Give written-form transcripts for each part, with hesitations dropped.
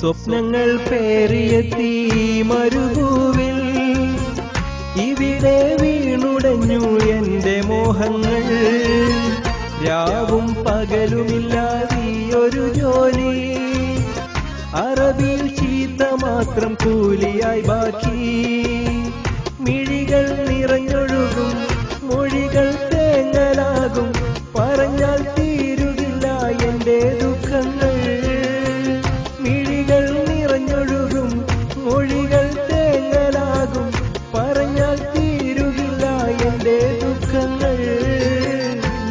സ്വപ്നങ്ങൾ പേറിയെത്തി മരുഭൂവിൽ ഇവിടെ വീണുടഞ്ഞു എന്റെ മോഹങ്ങൾ രാവും പകലുമില്ലാതെയൊരു ജോലി അറബിയിൽ ചീത്ത മാത്രം കൂലിയായി ബാക്കി മിഴികൾ നിറഞ്ഞൊഴുകും മൊഴികൾ തേങ്ങലാകും പറഞ്ഞാൽ തീരുകില്ല എന്റെ ദുഃഖങ്ങൾ മിഴികൾ നിറഞ്ഞൊഴുകും മൊഴികൾ തേങ്ങലാകും പറഞ്ഞാൽ തീരുകില്ല എന്റെ ദുഃഖങ്ങൾ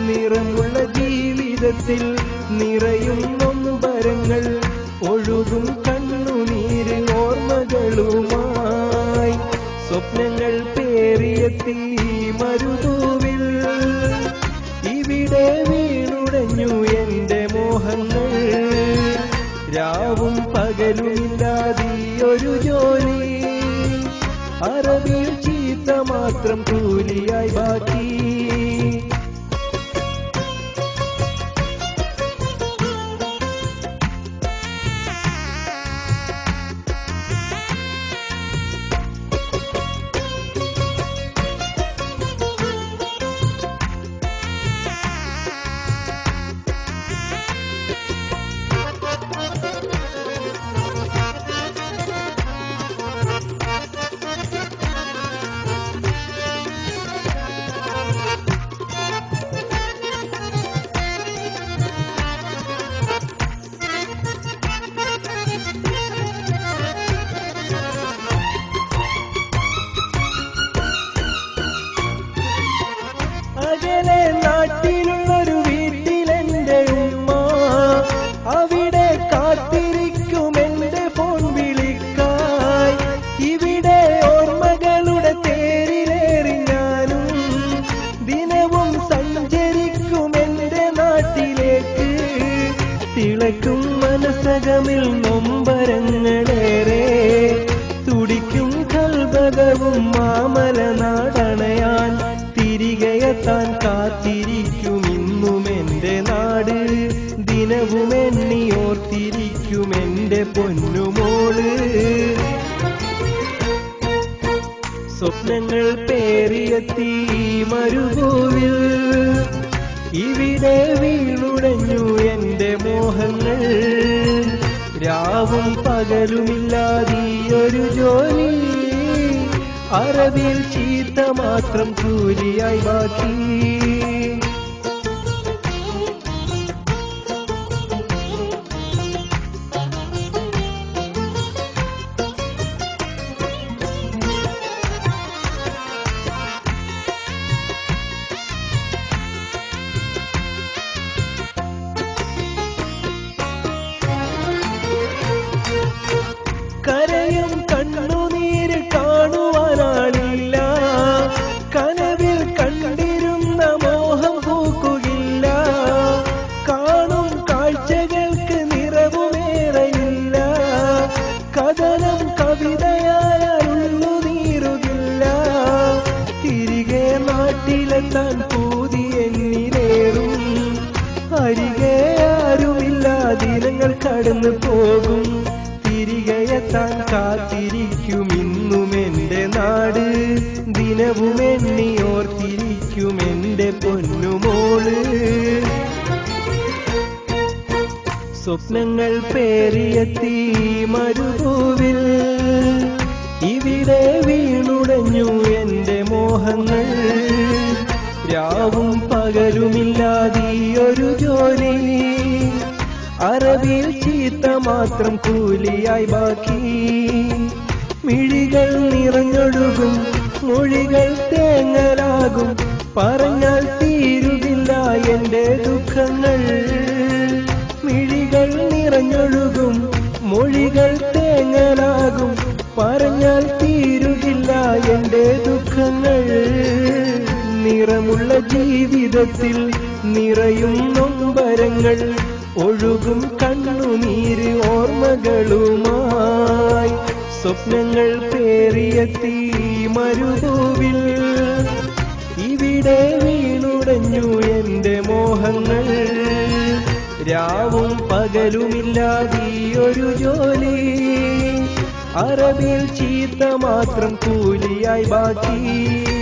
നിറമുള്ള ജീവിതത്തിൽ നിറയും നൊമ്പരങ്ങൾ ഒഴുകും കണ്ണുനീര് ഓർമ്മകളുമായി സ്വപ്നങ്ങൾ പേറിയെത്തി മരുഭൂവിൽ ഇവിടെ വീണുടഞ്ഞു എന്റെ മോഹങ്ങൾ രാവും പകലുമില്ലാതെയൊരു ജോലി അറബിയിൽ ചീത്ത മാത്രം കൂലിയായി ബാക്കി അകലെ നാട്ടിലുള്ളൊരു വീട്ടിലെന്റെ ഉമ്മ അവിടെ കാത്തിരിക്കും എന്റെ ഫോൺ വിളിക്കായി ഇവിടെ ഓർമ്മകളുടെ തേരിലേറി ഞാനും ദിനവും സഞ്ചരിക്കും എന്റെ നാട്ടിലേക്ക് തിളക്കും മനസ്സകമിൽ നൊമ്പരങ്ങളേറെ തുടിക്കും കൽബകവും മാമല നാടണയാൻ തിരികെയെത്താൻ കാത്തിരിക്കും ഇന്നും എന്റെ നാട് ദിനവും എണ്ണിയോർത്തിരിക്കും എന്റെ പൊന്നുമോള് സ്വപ്നങ്ങൾ പേറിയെത്തി മരുഭൂവിൽ ഇവിടെ വീണുടഞ്ഞു എന്റെ മോഹങ്ങൾ രാവും പകലുമില്ലാതെയൊരു ജോലി അറബിയിൽ ചീത്ത മാത്രം കൂലിയായി ബാക്കി കരയും കണ്ണുനീര് കാണുവാനാളില്ല കനവിൽ കണ്ടിരുന്ന മോഹം പൂക്കുകില്ല കാണും കാഴ്ചകൾക്ക് നിറവുമേറെയില്ല കഥനം കവിതയായുള്ളു നീറുകില്ല തിരികെ നാട്ടിലെത്താൻ പൂതി എന്നിലേറും അരികെ ആരുമില്ല ദിനങ്ങൾ കടന്നു പോകും തിരികെയെത്താൻ കാത്തിരിക്കും ഇന്നും എന്റെ നാട് ദിനവും എണ്ണിയോർത്തിരിക്കും എന്റെ പൊന്നുമോള് സ്വപ്നങ്ങൾ പേറിയെത്തി മരുഭൂവിൽ ഇവിടെ വീണുടഞ്ഞു എന്റെ മോഹങ്ങൾ രാവും പകലുമില്ലാതെയൊരു ജോലി അറബിയിൽ ചീത്ത മാത്രം കൂലിയായി ബാക്കി മിഴികൾ നിറഞ്ഞൊഴുകും മൊഴികൾ തേങ്ങലാകും പറഞ്ഞാൽ തീരുകില്ല എന്റെ ദുഃഖങ്ങൾ മിഴികൾ നിറഞ്ഞൊഴുകും മൊഴികൾ തേങ്ങലാകും പറഞ്ഞാൽ തീരുകില്ല എന്റെ ദുഃഖങ്ങൾ നിറമുള്ള ജീവിതത്തിൽ നിറയും നൊമ്പരങ്ങൾ ഒഴുകും കണ്ണുനീര് ഓർമ്മകളുമായി സ്വപ്നങ്ങൾ പേറിയെത്തി മരുഭൂവിൽ ഇവിടെ വീണുടഞ്ഞു എന്റെ മോഹങ്ങൾ രാവും പകലുമില്ലാതെയൊരു ജോലി, അറബിൽ ചീത്ത മാത്രം കൂലിയായി ബാക്കി.